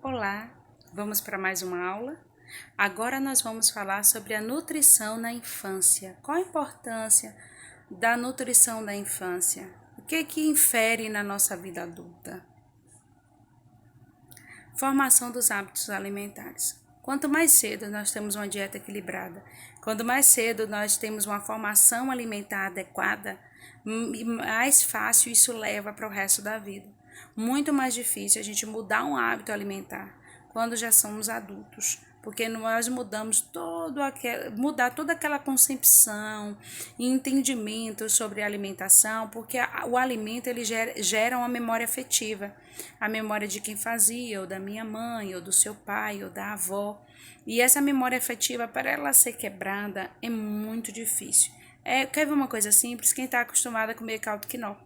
Olá, vamos para mais uma aula? Agora nós vamos falar sobre a nutrição na infância. Qual a importância da nutrição da infância? O que infere na nossa vida adulta? Formação dos hábitos alimentares. Quanto mais cedo nós temos uma dieta equilibrada, quanto mais cedo nós temos uma formação alimentar adequada, mais fácil isso leva para o resto da vida. Muito mais difícil a gente mudar um hábito alimentar quando já somos adultos, porque nós mudar toda aquela concepção e entendimento sobre a alimentação, porque o alimento ele gera uma memória afetiva, a memória de quem fazia, ou da minha mãe, ou do seu pai, ou da avó. E essa memória afetiva, para ela ser quebrada, é muito difícil. Quer ver uma coisa simples? Quem está acostumado a comer caldo quinó.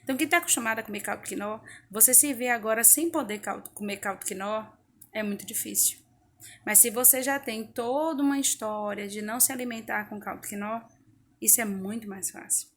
Então, quem está acostumado a comer caldo quinó, você se vê agora sem poder comer caldo quinó, é muito difícil. Mas se você já tem toda uma história de não se alimentar com caldo quinó, isso é muito mais fácil.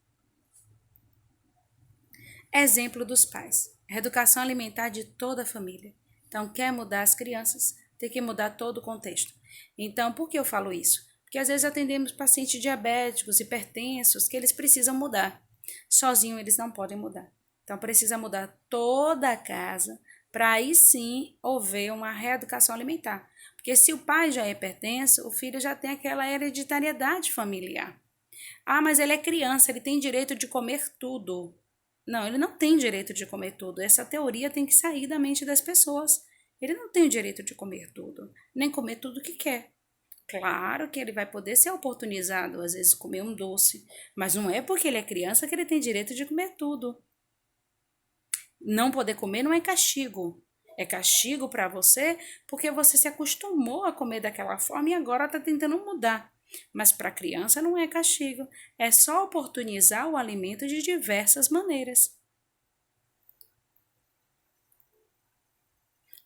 Exemplo dos pais. Reeducação alimentar de toda a família. Então, quer mudar as crianças, tem que mudar todo o contexto. Então, por que eu falo isso? Porque às vezes atendemos pacientes diabéticos, hipertensos, que eles precisam mudar. Sozinho eles não podem mudar. Então, precisa mudar toda a casa para aí sim haver uma reeducação alimentar. Porque se o pai já é hipertenso, o filho já tem aquela hereditariedade familiar. Ah, mas ele é criança, ele tem direito de comer tudo. Não, ele não tem direito de comer tudo. Essa teoria tem que sair da mente das pessoas. Ele não tem o direito de comer tudo, nem comer tudo que quer. Claro que ele vai poder ser oportunizado, às vezes comer um doce, mas não é porque ele é criança que ele tem direito de comer tudo. Não poder comer não é castigo. É castigo para você porque você se acostumou a comer daquela forma e agora está tentando mudar. Mas para a criança não é castigo, é só oportunizar o alimento de diversas maneiras.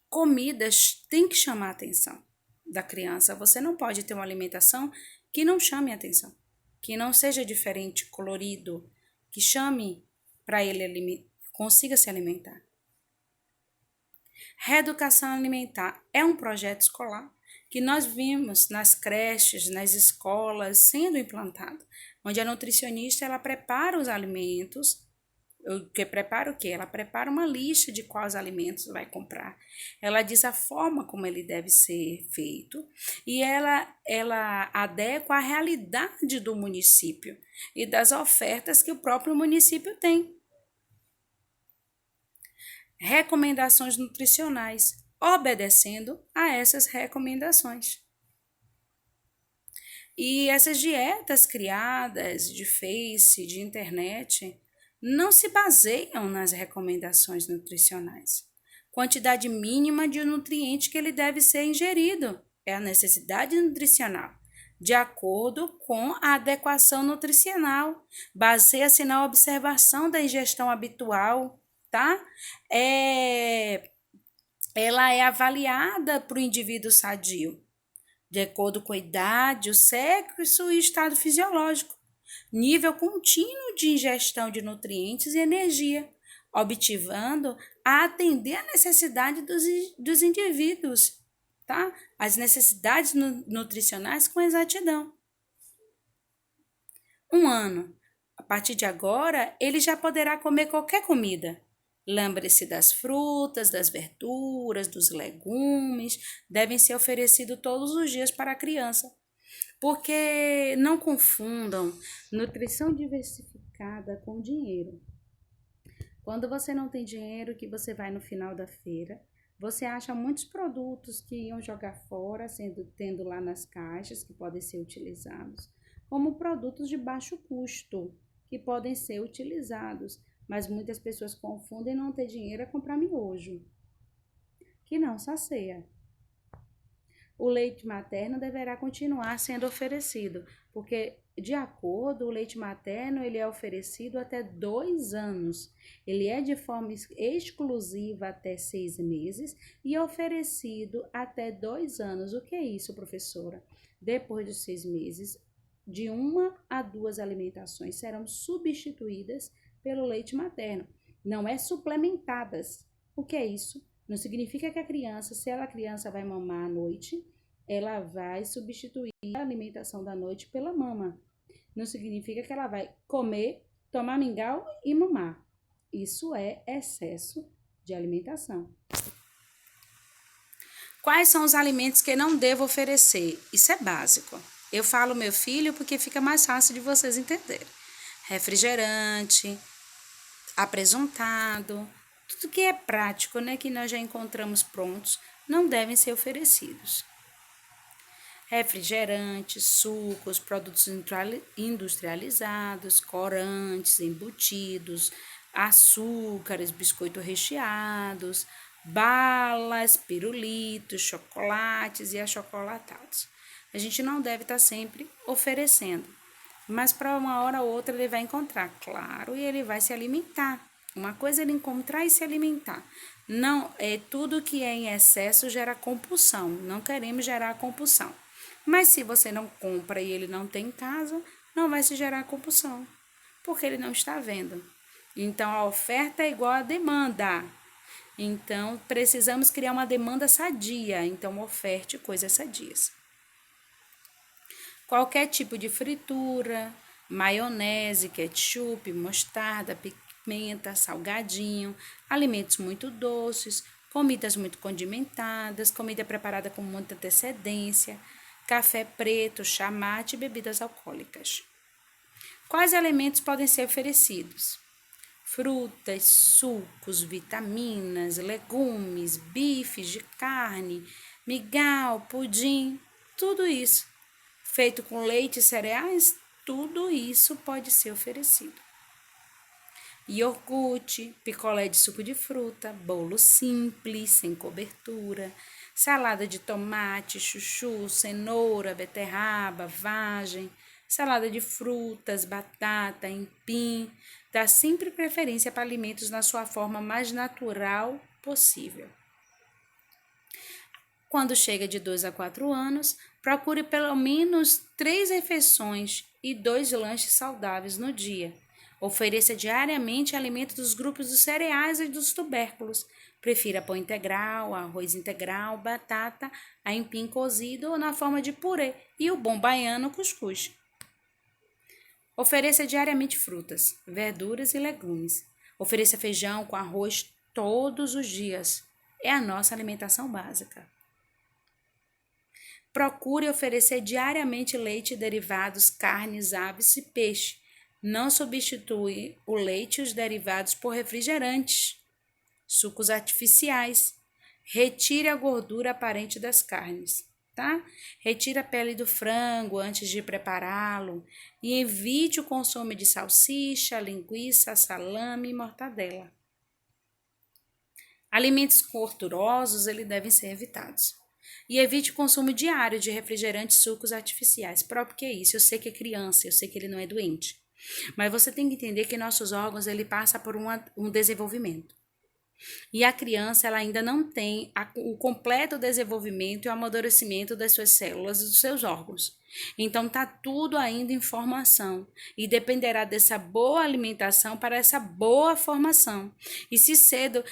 Comidas têm que chamar a atenção da criança. Você não pode ter uma alimentação que não chame a atenção, que não seja diferente, colorido, que chame para ele consiga se alimentar. Reeducação alimentar é um projeto escolar que nós vimos nas creches, nas escolas sendo implantado, onde a nutricionista ela prepara os alimentos. Que prepara o quê? Ela prepara uma lista de quais alimentos vai comprar. Ela diz a forma como ele deve ser feito e ela adequa à realidade do município e das ofertas que o próprio município tem. Recomendações nutricionais, obedecendo a essas recomendações. E essas dietas criadas de Face, de internet, não se baseiam nas recomendações nutricionais. Quantidade mínima de nutriente que ele deve ser ingerido é a necessidade nutricional, de acordo com a adequação nutricional. Baseia-se na observação da ingestão habitual, tá? Ela é avaliada para o indivíduo sadio, de acordo com a idade, o sexo e o estado fisiológico, nível contínuo de ingestão de nutrientes e energia, objetivando a atender a necessidade dos indivíduos, tá? As necessidades nutricionais com exatidão. 1 ano. A partir de agora, ele já poderá comer qualquer comida. Lembre-se das frutas, das verduras, dos legumes, devem ser oferecidos todos os dias para a criança. Porque não confundam nutrição diversificada com dinheiro. Quando você não tem dinheiro, que você vai no final da feira, você acha muitos produtos que iam jogar fora, tendo lá nas caixas, que podem ser utilizados, como produtos de baixo custo, que podem ser utilizados, mas muitas pessoas confundem não ter dinheiro a comprar miojo, que não sacia. O leite materno deverá continuar sendo oferecido, porque de acordo, o leite materno ele é oferecido até 2 anos. Ele é de forma exclusiva até 6 meses e oferecido até 2 anos. O que é isso, professora? Depois de 6 meses, de 1 a 2 alimentações serão substituídas pelo leite materno. Não é suplementadas. O que é isso? Não significa que a criança, se a criança vai mamar à noite, ela vai substituir a alimentação da noite pela mama. Não significa que ela vai comer, tomar mingau e mamar. Isso é excesso de alimentação. Quais são os alimentos que não devo oferecer? Isso é básico. Eu falo meu filho porque fica mais fácil de vocês entenderem. Refrigerante, apresuntado, tudo que é prático, né, que nós já encontramos prontos, não devem ser oferecidos. Refrigerantes, sucos, produtos industrializados, corantes, embutidos, açúcares, biscoitos recheados, balas, pirulitos, chocolates e achocolatados. A gente não deve estar sempre oferecendo, mas para uma hora ou outra ele vai encontrar, claro, e ele vai se alimentar. Uma coisa é ele encontrar e se alimentar. Não, tudo que é em excesso gera compulsão. Não queremos gerar compulsão. Mas se você não compra e ele não tem em casa, não vai se gerar compulsão, porque ele não está vendo. Então a oferta é igual à demanda. Então precisamos criar uma demanda sadia. Então oferte coisas sadias. Qualquer tipo de fritura, maionese, ketchup, mostarda, pimenta, salgadinho, alimentos muito doces, comidas muito condimentadas, comida preparada com muita antecedência, café preto, chá mate e bebidas alcoólicas. Quais alimentos podem ser oferecidos? Frutas, sucos, vitaminas, legumes, bifes de carne, mingau, pudim, tudo isso. Feito com leite e cereais, tudo isso pode ser oferecido. Iogurte, picolé de suco de fruta, bolo simples, sem cobertura, salada de tomate, chuchu, cenoura, beterraba, vagem, salada de frutas, batata, empim. Dá sempre preferência para alimentos na sua forma mais natural possível. Quando chega de 2 a 4 anos, procure pelo menos 3 refeições e 2 lanches saudáveis no dia. Ofereça diariamente alimentos dos grupos dos cereais e dos tubérculos. Prefira pão integral, arroz integral, batata, aipim cozido ou na forma de purê e o bom baiano cuscuz. Ofereça diariamente frutas, verduras e legumes. Ofereça feijão com arroz todos os dias. É a nossa alimentação básica. Procure oferecer diariamente leite e derivados, carnes, aves e peixe. Não substitui o leite e os derivados por refrigerantes, sucos artificiais. Retire a gordura aparente das carnes, tá? Retire a pele do frango antes de prepará-lo e evite o consumo de salsicha, linguiça, salame e mortadela. Alimentos gordurosos, eles devem ser evitados. E evite o consumo diário de refrigerantes, sucos artificiais. Próprio que é isso? Eu sei que é criança, eu sei que ele não é doente. Mas você tem que entender que nossos órgãos, ele passa por um desenvolvimento. E a criança, ela ainda não tem o completo desenvolvimento e o amadurecimento das suas células e dos seus órgãos. Então, tá tudo ainda em formação e dependerá dessa boa alimentação para essa boa formação. E se cedo,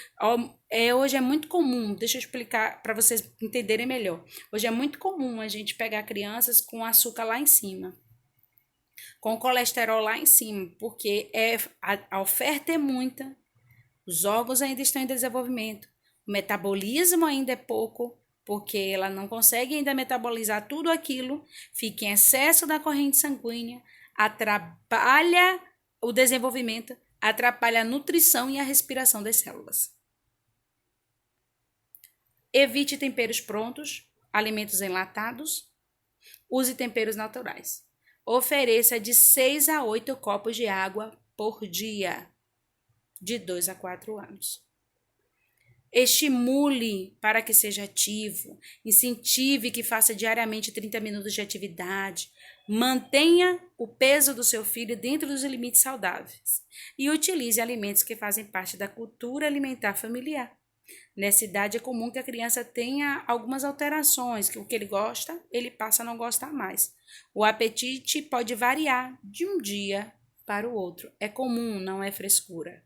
hoje é muito comum, deixa eu explicar para vocês entenderem melhor. Hoje é muito comum a gente pegar crianças com açúcar lá em cima, com colesterol lá em cima, porque a oferta é muita, os órgãos ainda estão em desenvolvimento, o metabolismo ainda é pouco, porque ela não consegue ainda metabolizar tudo aquilo, fica em excesso da corrente sanguínea, atrapalha o desenvolvimento, atrapalha a nutrição e a respiração das células. Evite temperos prontos, alimentos enlatados, use temperos naturais. Ofereça de 6 a 8 copos de água por dia, de 2 a 4 anos. Estimule para que seja ativo, incentive que faça diariamente 30 minutos de atividade, mantenha o peso do seu filho dentro dos limites saudáveis e utilize alimentos que fazem parte da cultura alimentar familiar. Nessa idade é comum que a criança tenha algumas alterações, que o que ele gosta, ele passa a não gostar mais. O apetite pode variar de um dia para o outro. É comum, não é frescura.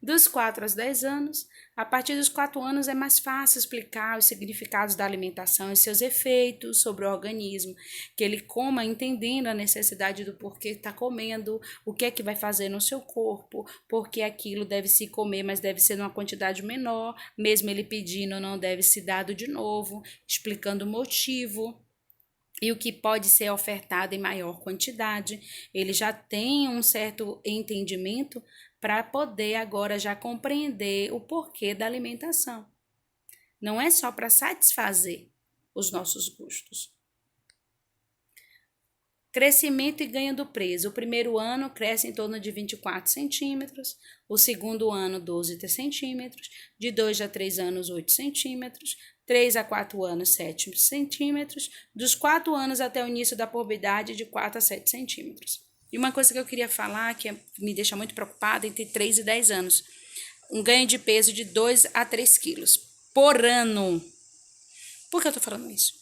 Dos 4 aos 10 anos, a partir dos 4 anos é mais fácil explicar os significados da alimentação e seus efeitos sobre o organismo, que ele coma entendendo a necessidade do porquê está comendo, o que é que vai fazer no seu corpo, porque aquilo deve se comer, mas deve ser numa quantidade menor, mesmo ele pedindo não deve ser dado de novo, explicando o motivo. E o que pode ser ofertado em maior quantidade, ele já tem um certo entendimento para poder agora já compreender o porquê da alimentação. Não é só para satisfazer os nossos gostos. Crescimento e ganho do peso. O primeiro ano cresce em torno de 24 centímetros, o segundo ano 12 centímetros, de 2 a 3 anos 8 centímetros, 3 a 4 anos 7 centímetros, dos 4 anos até o início da puberdade de 4 a 7 centímetros. E uma coisa que eu queria falar, que me deixa muito preocupada, entre 3 e 10 anos, um ganho de peso de 2 a 3 quilos por ano. Por que eu tô falando isso?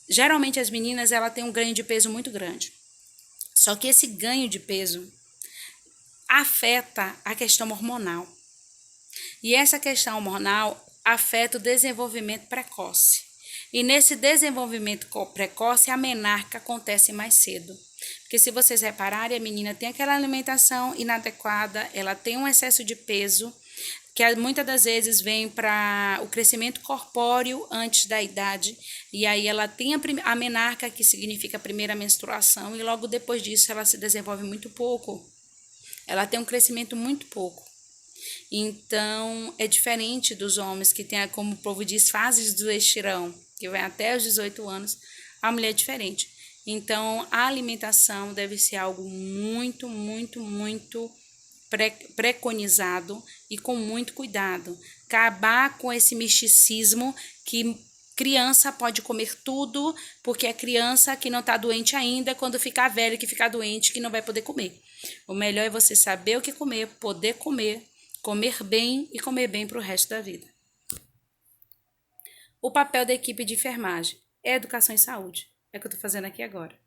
Geralmente as meninas ela têm um ganho de peso muito grande. Só que esse ganho de peso afeta a questão hormonal. E essa questão hormonal afeta o desenvolvimento precoce. E nesse desenvolvimento precoce, a menarca acontece mais cedo. Porque se vocês repararem, a menina tem aquela alimentação inadequada, ela tem um excesso de peso, que muitas das vezes vem para o crescimento corpóreo antes da idade, e aí ela tem a menarca, que significa a primeira menstruação, e logo depois disso ela se desenvolve muito pouco. Ela tem um crescimento muito pouco. Então, é diferente dos homens que tem, como o povo diz, fases do estirão, que vai até os 18 anos, a mulher é diferente. Então, a alimentação deve ser algo muito, muito, muito preconizado e com muito cuidado. Acabar com esse misticismo que criança pode comer tudo, porque é criança que não está doente ainda, quando ficar velho que ficar doente que não vai poder comer. O melhor é você saber o que comer, poder comer, comer bem e comer bem para o resto da vida. O papel da equipe de enfermagem é educação e saúde. É o que eu estou fazendo aqui agora.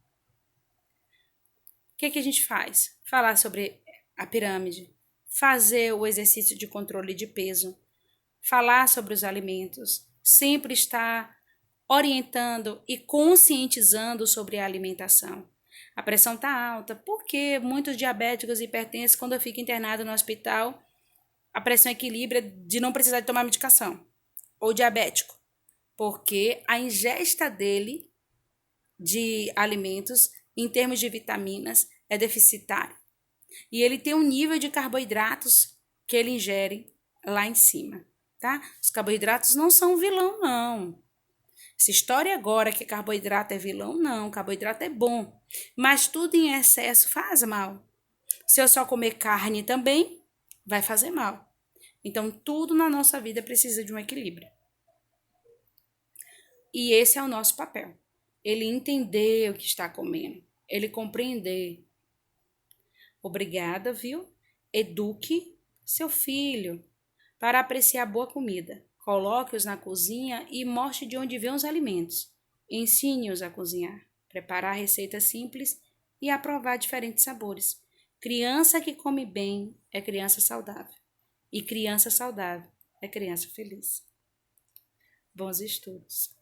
O que a gente faz? Falar sobre a pirâmide, fazer o exercício de controle de peso, falar sobre os alimentos, sempre estar orientando e conscientizando sobre a alimentação. A pressão está alta, porque muitos diabéticos e hipertensos, quando eu fico internado no hospital, a pressão equilibra de não precisar de tomar medicação. Ou diabético, porque a ingesta dele de alimentos, em termos de vitaminas, é deficitária. E ele tem um nível de carboidratos que ele ingere lá em cima, tá? Os carboidratos não são vilão, não. Essa história agora que carboidrato é vilão, não. Carboidrato é bom. Mas tudo em excesso faz mal. Se eu só comer carne também, vai fazer mal. Então, tudo na nossa vida precisa de um equilíbrio. E esse é o nosso papel. Ele entender o que está comendo. Ele compreender. Obrigada, viu? Eduque seu filho para apreciar boa comida. Coloque-os na cozinha e mostre de onde vêm os alimentos. Ensine-os a cozinhar, preparar receitas simples e a provar diferentes sabores. Criança que come bem é criança saudável. E criança saudável é criança feliz. Bons estudos.